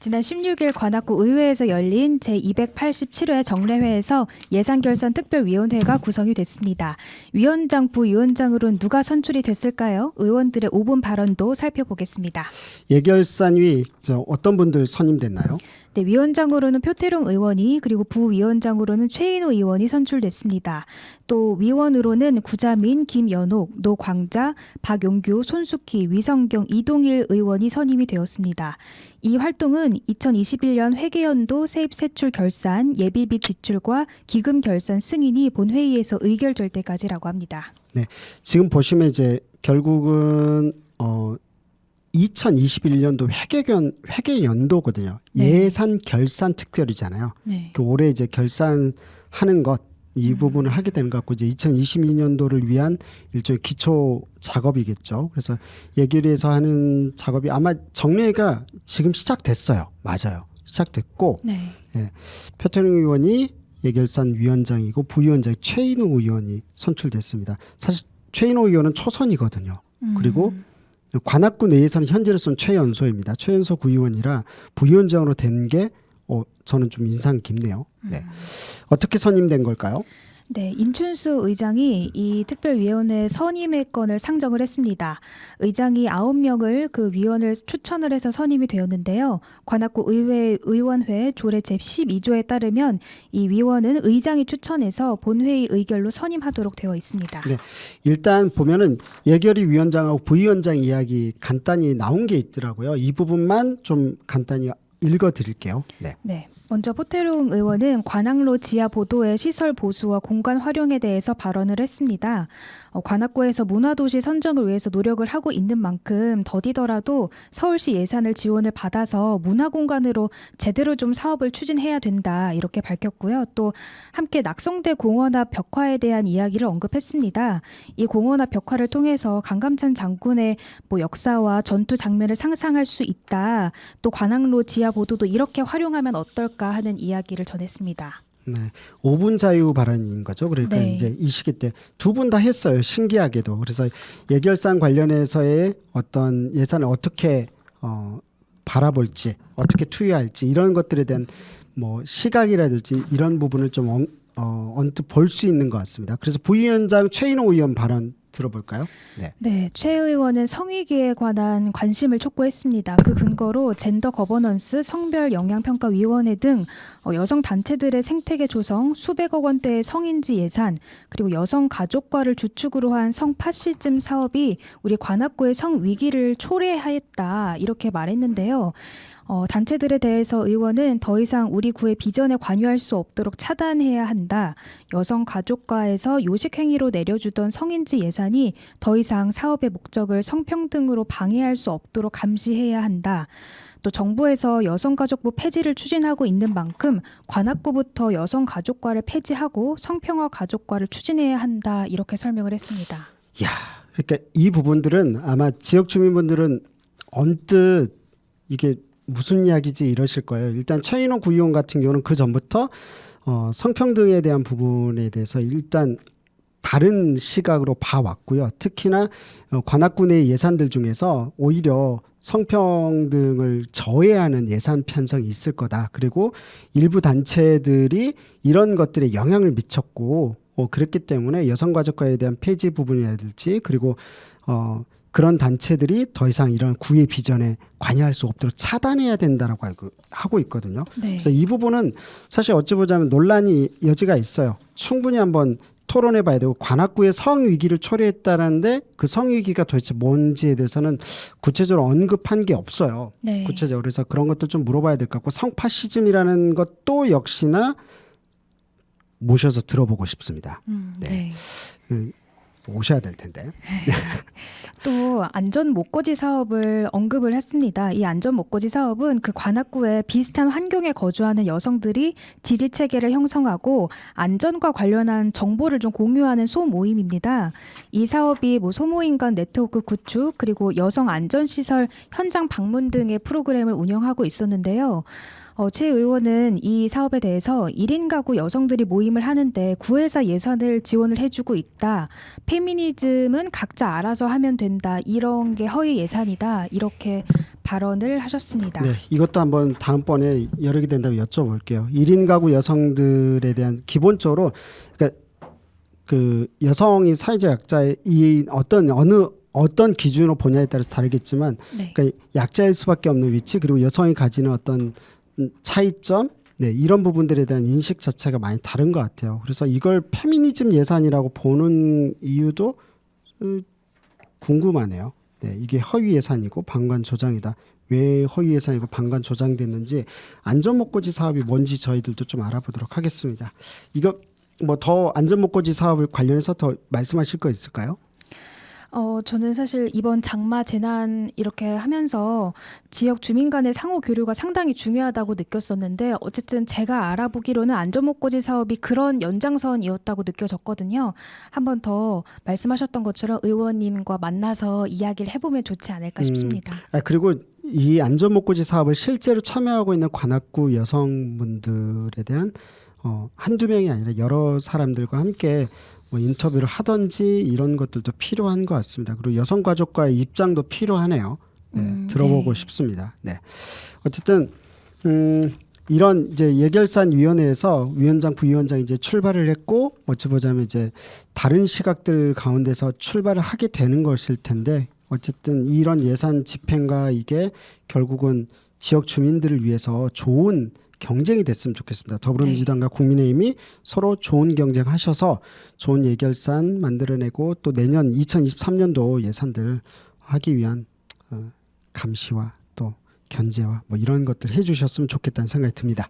지난 16일 관악구 의회에서 열린 제287회 정례회에서 예산결산특별위원회가 구성이 됐습니다. 위원장, 부위원장으로는 누가 선출이 됐을까요? 의원들의 5분 발언도 살펴보겠습니다. 예결산위 어떤 분들 선임됐나요? 네, 위원장으로는 표태룡 의원이, 그리고 부위원장으로는 최인호 의원이 선출됐습니다. 또 위원으로는 구자민, 김연옥, 노광자, 박용규, 손숙희, 위성경, 이동일 의원이 선임이 되었습니다. 이 활동은 2021년 회계연도 세입세출 결산, 예비비 지출과 기금 결산 승인이 본회의에서 의결될 때까지라고 합니다. 네, 지금 보시면 이제 결국은 2021년도 회계연도거든요. 네. 예산 결산 특별이잖아요. 네. 올해 이제 결산하는 것 이 부분을 하게 되는 것 같고 이제 2022년도를 위한 일종의 기초 작업이겠죠. 그래서 예결위에서 하는 작업이 아마 정례가 지금 시작됐어요. 맞아요. 시작됐고 네. 예, 표태룡 의원이 예결산 위원장이고 부위원장이 최인호 의원이 선출됐습니다. 사실 최인호 의원은 초선이거든요. 그리고 관악구 내에서는 현재로서는 최연소입니다. 최연소 구의원이라 부위원장으로 된 게 저는 좀 인상 깊네요. 네. 어떻게 선임된 걸까요? 네, 임춘수 의장이 이 특별위원회 선임의 건을 상정을 했습니다. 의장이 9명을 그 위원을 추천을 해서 선임이 되었는데요. 관악구 의회 의원회 조례 제12조에 따르면 이 위원은 의장이 추천해서 본회의 의결로 선임하도록 되어 있습니다. 네, 일단 보면은 예결위 위원장하고 부위원장 이야기 간단히 나온 게 있더라고요. 이 부분만 좀 간단히 읽어드릴게요. 네. 네, 먼저 표태룡 의원은 관악로 지하 보도의 시설 보수와 공간 활용에 대해서 발언을 했습니다. 관악구에서 문화도시 선정을 위해서 노력을 하고 있는 만큼 더디더라도 서울시 예산을 지원을 받아서 문화공간으로 제대로 좀 사업을 추진해야 된다 이렇게 밝혔고요. 또 함께 낙성대 공원 앞 벽화에 대한 이야기를 언급했습니다. 이 공원 앞 벽화를 통해서 강감찬 장군의 역사와 전투 장면을 상상할 수 있다. 또 관악로 지하 보도도 이렇게 활용하면 어떨까 하는 이야기를 전했습니다. 네, 5분 자유 발언인 거죠. 그러니까 네. 이제 이 시기 때 두 분 다 했어요. 신기하게도. 그래서 예결산 관련해서의 어떤 예산을 어떻게 바라볼지, 어떻게 투여할지 이런 것들에 대한 뭐 시각이라든지 이런 부분을 좀 언뜻 볼 수 있는 것 같습니다. 그래서 부위원장 최인호 의원 발언 들어볼까요? 네. 네, 최 의원은 성위기에 관한 관심을 촉구했습니다. 그 근거로 젠더 거버넌스, 성별 영향평가위원회 등 여성 단체들의 생태계 조성, 수백억 원대의 성인지 예산, 그리고 여성 가족과를 주축으로 한 성파시즘 사업이 우리 관악구의 성위기를 초래하였다 이렇게 말했는데요. 단체들에 대해서 의원은 더 이상 우리 구의 비전에 관여할 수 없도록 차단해야 한다. 여성 가족과에서 요식행위로 내려주던 성인지 예산이 더 이상 사업의 목적을 성평등으로 방해할 수 없도록 감시해야 한다. 또 정부에서 여성가족부 폐지를 추진하고 있는 만큼 관악구부터 여성가족과를 폐지하고 성평화 가족과를 추진해야 한다. 이렇게 설명을 했습니다. 야, 그러니까 이 부분들은 아마 지역 주민분들은 언뜻 이게 무슨 이야기지 이러실 거예요. 일단 최인호 구의원 같은 경우는 그 전부터 성평등에 대한 부분에 대해서 일단 다른 시각으로 봐왔고요. 특히나 관악구 내 예산들 중에서 오히려 성평등을 저해하는 예산 편성이 있을 거다. 그리고 일부 단체들이 이런 것들에 영향을 미쳤고 그랬기 때문에 여성가족과에 대한 폐지 부분이라든지 그리고 그런 단체들이 더 이상 이런 구의 비전에 관여할 수 없도록 차단해야 된다라고 하고 있거든요. 네. 그래서 이 부분은 사실 어찌 보자면 논란이 여지가 있어요. 충분히 한번 토론해 봐야 되고 관악구의 성위기를 초래했다는데 그 성위기가 도대체 뭔지에 대해서는 구체적으로 언급한 게 없어요. 네. 구체적으로. 그래서 그런 것도 좀 물어봐야 될 것 같고 성파시즘이라는 것도 역시나 모셔서 들어보고 싶습니다. 네. 오셔야 될 텐데. 또 안전 목고지 사업을 언급을 했습니다. 이 안전 목고지 사업은 그 관악구에 비슷한 환경에 거주하는 여성들이 지지 체계를 형성하고 안전과 관련한 정보를 좀 공유하는 소모임입니다. 이 사업이 소모임 간 네트워크 구축 그리고 여성 안전 시설 현장 방문 등의 프로그램을 운영하고 있었는데요. 최 의원은 이 사업에 대해서 1인 가구 여성들이 모임을 하는데 구회사 예산을 지원을 해주고 있다. 페미니즘은 각자 알아서 하면 된다. 이런 게 허위 예산이다. 이렇게 발언을 하셨습니다. 네, 이것도 한번 다음번에 여력이 된다면 여쭤볼게요. 1인 가구 여성들에 대한 기본적으로 그러니까 그 여성이 사회적 약자의 이 어떤 기준으로 보냐에 따라서 다르겠지만 네. 그러니까 약자일 수밖에 없는 위치 그리고 여성이 가지는 어떤 차이점 네, 이런 부분들에 대한 인식 자체가 많이 다른 것 같아요. 그래서 이걸 페미니즘 예산이라고 보는 이유도 궁금하네요. 네, 이게 허위 예산이고 방관 조장이다. 왜 허위 예산이고 방관 조장됐는지 안전목고지 사업이 뭔지 저희들도 좀 알아보도록 하겠습니다. 이거 뭐 더 안전목고지 사업을 관련해서 더 말씀하실 거 있을까요? 저는 사실 이번 장마 재난 이렇게 하면서 지역 주민 간의 상호 교류가 상당히 중요하다고 느꼈었는데 어쨌든 제가 알아보기로는 안전목고지 사업이 그런 연장선이었다고 느껴졌거든요. 한 번 더 말씀하셨던 것처럼 의원님과 만나서 이야기를 해보면 좋지 않을까 싶습니다. 그리고 이 안전목고지 사업을 실제로 참여하고 있는 관악구 여성분들에 대한 한두 명이 아니라 여러 사람들과 함께 뭐 인터뷰를 하든지 이런 것들도 필요한 것 같습니다. 그리고 여성가족과의 입장도 필요하네요. 네, 들어보고 네. 싶습니다. 네. 어쨌든 이런 이제 예결산위원회에서 위원장, 부위원장 이제 출발을 했고 어찌 보자면 이제 다른 시각들 가운데서 출발을 하게 되는 것일 텐데 어쨌든 이런 예산 집행과 이게 결국은 지역 주민들을 위해서 좋은 경쟁이 됐으면 좋겠습니다. 더불어민주당과 국민의힘이 서로 좋은 경쟁하셔서 좋은 예결산 만들어내고 또 내년 2023년도 예산들 하기 위한 감시와 또 견제와 뭐 이런 것들 해주셨으면 좋겠다는 생각이 듭니다.